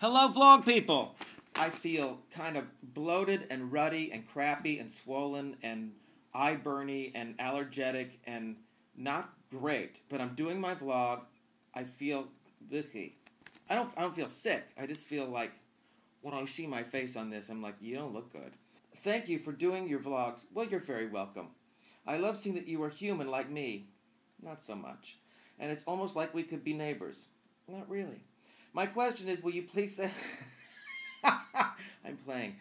Hello, vlog people! I feel kind of bloated and ruddy and crappy and swollen and eye-burny and allergetic and not great. But I'm doing my vlog. I feel icky. I don't feel sick. I just feel like when I see my face on this, I'm like, you don't look good. Thank you for doing your vlogs. Well, you're very welcome. I love seeing that you are human like me. Not so much. And it's almost like we could be neighbors. Not really. My question is, will you please say... I'm playing.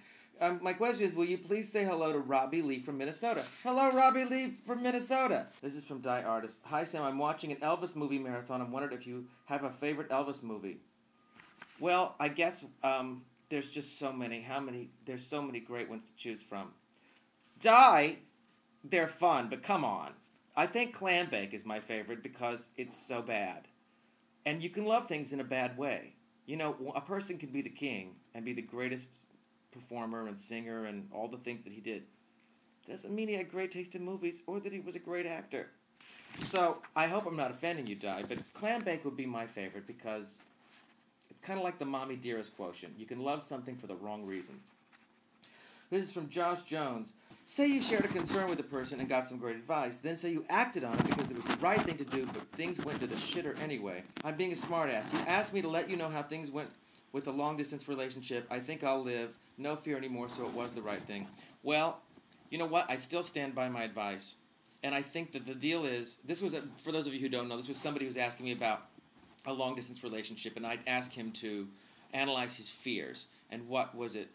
My question is, will you please say hello to Robbie Lee from Minnesota? Hello, Robbie Lee from Minnesota. This is from Die Artist. Hi, Sam. I'm watching an Elvis movie marathon. I'm wondering if you have a favorite Elvis movie. Well, I guess there's just so many. There's so many great ones to choose from. Die, they're fun, but come on. I think Clambake is my favorite because it's so bad. And you can love things in a bad way. You know, a person can be the king and be the greatest performer and singer and all the things that he did. Doesn't mean he had great taste in movies or that he was a great actor. So, I hope I'm not offending you, Di, but Clambake would be my favorite because it's kind of like the mommy dearest quotient. You can love something for the wrong reasons. This is from Josh Jones. Say you shared a concern with a person and got some great advice, then say you acted on it because it was the right thing to do, but things went to the shitter anyway. I'm being a smartass. You asked me to let you know how things went with a long-distance relationship. I think I'll live. No fear anymore, so it was the right thing. Well, you know what? I still stand by my advice. And I think that the deal is, this was, for those of you who don't know, this was somebody who was asking me about a long-distance relationship, and I'd ask him to analyze his fears and what was it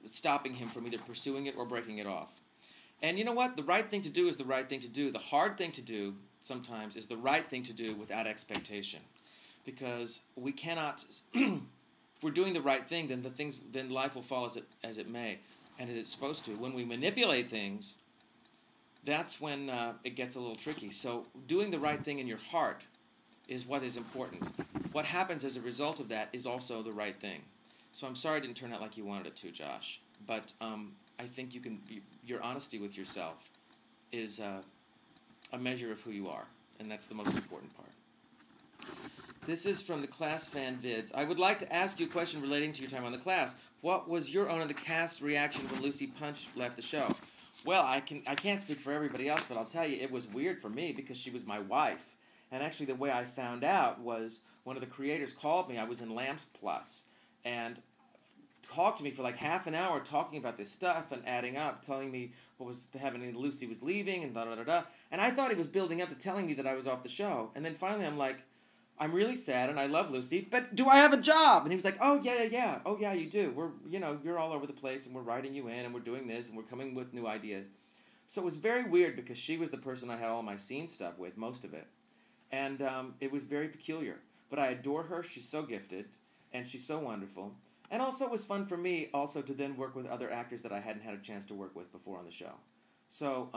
stopping him from either pursuing it or breaking it off. And you know what? The right thing to do is the right thing to do. The hard thing to do sometimes is the right thing to do without expectation. Because we cannot, if we're doing the right thing, then life will fall as it may and as it's supposed to. When we manipulate things, that's when it gets a little tricky. So doing the right thing in your heart is what is important. What happens as a result of that is also the right thing. So I'm sorry it didn't turn out like you wanted it to, Josh. But I think your honesty with yourself is a measure of who you are. And that's the most important part. This is from the Class Fan Vids. I would like to ask you a question relating to your time on the Class. What was your own and the cast's reaction when Lucy Punch left the show? Well, I can't speak for everybody else, but I'll tell you, it was weird for me because she was my wife. And actually the way I found out was one of the creators called me. I was in Lamps Plus. And talked to me for like half an hour talking about this stuff and adding up, telling me what was happening. Lucy was leaving and da-da-da-da. And I thought he was building up to telling me that I was off the show. And then finally I'm like, I'm really sad and I love Lucy, but do I have a job? And he was like, oh, yeah. Oh, yeah, you do. You're all over the place and we're writing you in and we're doing this and we're coming with new ideas. So it was very weird because she was the person I had all my scene stuff with, most of it. And it was very peculiar. But I adore her. She's so gifted and she's so wonderful. And also it was fun for me also to then work with other actors that I hadn't had a chance to work with before on the show. So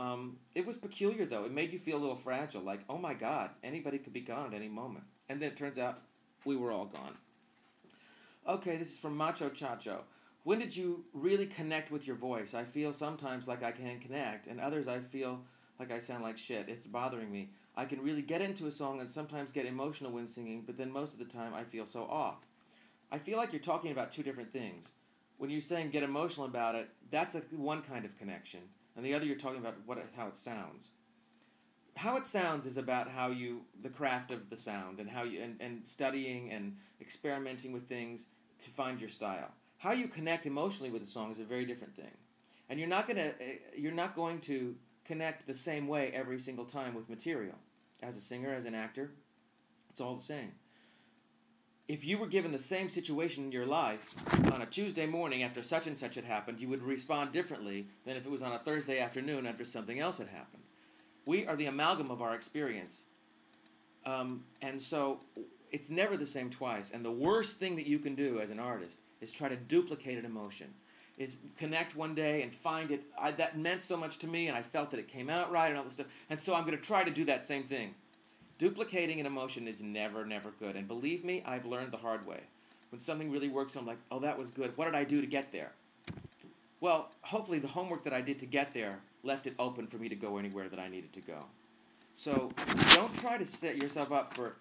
it was peculiar, though. It made you feel a little fragile, like, oh my God, anybody could be gone at any moment. And then it turns out we were all gone. Okay, this is from Macho Chacho. When did you really connect with your voice? I feel sometimes like I can connect, and others I feel like I sound like shit. It's bothering me. I can really get into a song and sometimes get emotional when singing, but then most of the time I feel so off. I feel like you're talking about two different things. When you're saying get emotional about it, that's one kind of connection. And the other you're talking about how it sounds. How it sounds is about the craft of the sound and and studying and experimenting with things to find your style. How you connect emotionally with a song is a very different thing. And you're not going to connect the same way every single time with material. As a singer, as an actor, it's all the same. If you were given the same situation in your life on a Tuesday morning after such and such had happened, you would respond differently than if it was on a Thursday afternoon after something else had happened. We are the amalgam of our experience. And so it's never the same twice. And the worst thing that you can do as an artist is try to duplicate an emotion. Is connect one day and find it. That meant so much to me and I felt that it came out right and all this stuff. And so I'm going to try to do that same thing. Duplicating an emotion is never, never good. And believe me, I've learned the hard way. When something really works, I'm like, oh, that was good. What did I do to get there? Well, hopefully the homework that I did to get there left it open for me to go anywhere that I needed to go. So don't try to set yourself up for,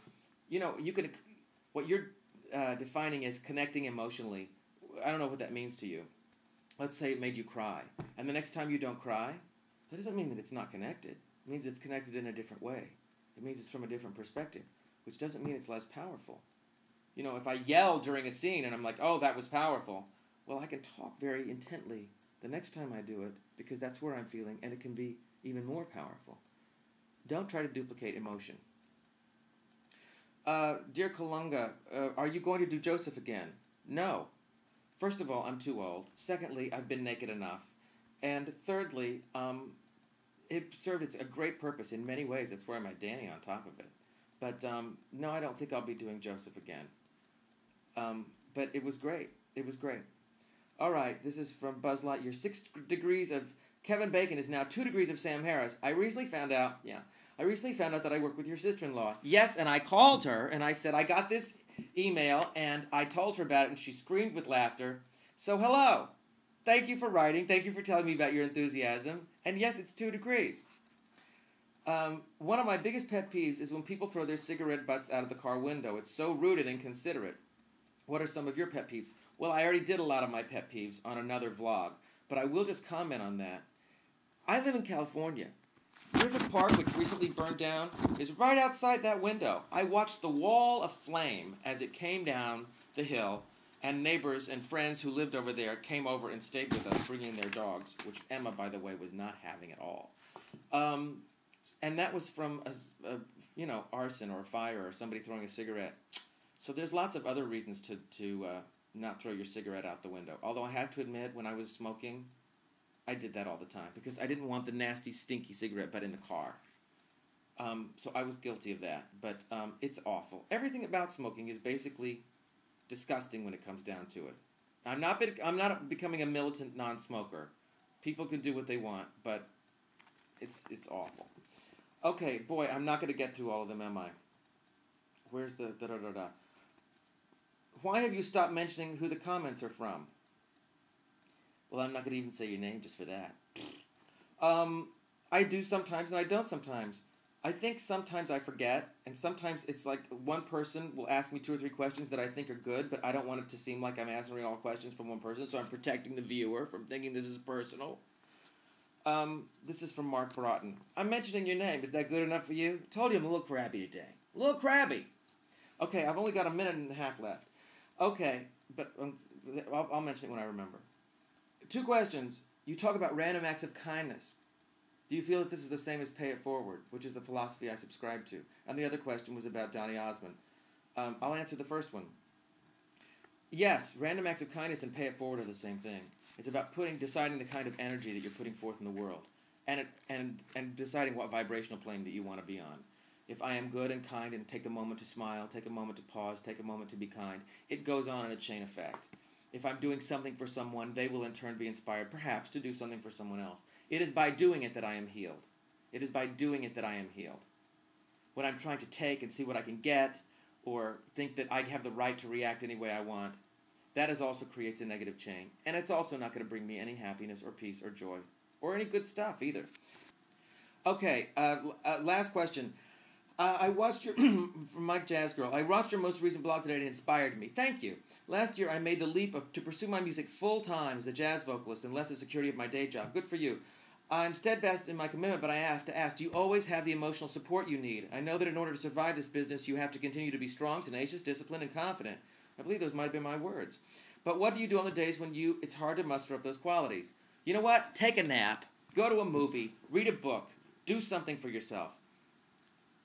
what you're defining as connecting emotionally. I don't know what that means to you. Let's say it made you cry. And the next time you don't cry, that doesn't mean that it's not connected. It means it's connected in a different way. It means it's from a different perspective, which doesn't mean it's less powerful. You know, if I yell during a scene and I'm like, oh, that was powerful, well, I can talk very intently the next time I do it because that's where I'm feeling, and it can be even more powerful. Don't try to duplicate emotion. Dear Kalunga, are you going to do Joseph again? No. First of all, I'm too old. Secondly, I've been naked enough. And thirdly, it served a great purpose in many ways. That's where I'm at Danny on top of it. But no, I don't think I'll be doing Joseph again. But it was great. It was great. All right, this is from Buzz Lightyear. 6 degrees of Kevin Bacon is now 2 degrees of Sam Harris. I recently found out that I work with your sister-in-law. Yes, and I called her, and I said, I got this email, and I told her about it, and she screamed with laughter. So, hello. Thank you for writing. Thank you for telling me about your enthusiasm. And yes, it's 2 degrees. One of my biggest pet peeves is when people throw their cigarette butts out of the car window. It's so rude and inconsiderate. What are some of your pet peeves? Well, I already did a lot of my pet peeves on another vlog, but I will just comment on that. I live in California. Griffith Park, which recently burned down, is right outside that window. I watched the wall of flame as it came down the hill, and neighbors and friends who lived over there came over and stayed with us, bringing their dogs, which Emma, by the way, was not having at all. And that was from arson or a fire or somebody throwing a cigarette. So there's lots of other reasons to not throw your cigarette out the window. Although I have to admit, when I was smoking, I did that all the time because I didn't want the nasty, stinky cigarette butt in the car. So I was guilty of that. But it's awful. Everything about smoking is basically disgusting when it comes down to it. I'm not becoming a militant non-smoker. People can do what they want, but it's awful. Okay, boy, I'm not going to get through all of them, am I? Where's the da-da-da-da? Why have you stopped mentioning who the comments are from? Well, I'm not going to even say your name just for that. I do sometimes and I don't sometimes. I think sometimes I forget, and sometimes it's like one person will ask me 2 or 3 questions that I think are good, but I don't want it to seem like I'm answering all questions from one person, so I'm protecting the viewer from thinking this is personal. This is from Mark Broughton. I'm mentioning your name. Is that good enough for you? Told you I'm a little crabby today. A little crabby. Okay, I've only got a minute and a half left. Okay, but I'll mention it when I remember. 2 questions. You talk about random acts of kindness. Do you feel that this is the same as pay it forward, which is a philosophy I subscribe to? And the other question was about Donny Osmond. I'll answer the first one. Yes, random acts of kindness and pay it forward are the same thing. It's about deciding the kind of energy that you're putting forth in the world, and deciding what vibrational plane that you want to be on. If I am good and kind and take a moment to smile, take a moment to pause, take a moment to be kind, it goes on in a chain effect. If I'm doing something for someone, they will in turn be inspired, perhaps, to do something for someone else. It is by doing it that I am healed. It is by doing it that I am healed. When I'm trying to take and see what I can get, or think that I have the right to react any way I want, that also creates a negative chain. And it's also not going to bring me any happiness or peace or joy, or any good stuff either. Okay, last question. I watched your, from Mike Jazz Girl, I watched your most recent blog today and it inspired me. Thank you. Last year I made the leap to pursue my music full-time as a jazz vocalist and left the security of my day job. Good for you. I'm steadfast in my commitment, but I have to ask, do you always have the emotional support you need? I know that in order to survive this business, you have to continue to be strong, tenacious, disciplined, and confident. I believe those might have been my words. But what do you do on the days when it's hard to muster up those qualities? You know what? Take a nap, go to a movie, read a book, do something for yourself.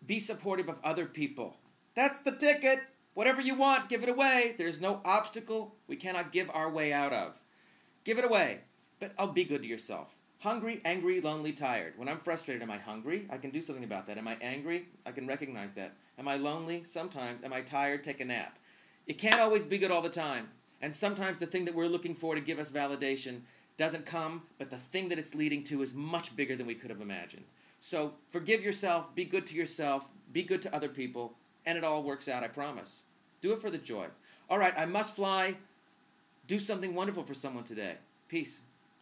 Be supportive of other people. That's the ticket. Whatever you want, give it away. There's no obstacle we cannot give our way out of. Give it away. But be good to yourself. Hungry, angry, lonely, tired. When I'm frustrated, am I hungry? I can do something about that. Am I angry? I can recognize that. Am I lonely? Sometimes. Am I tired? Take a nap. It can't always be good all the time. And sometimes the thing that we're looking for to give us validation doesn't come, but the thing that it's leading to is much bigger than we could have imagined. So forgive yourself, be good to yourself, be good to other people, and it all works out, I promise. Do it for the joy. All right, I must fly. Do something wonderful for someone today. Peace.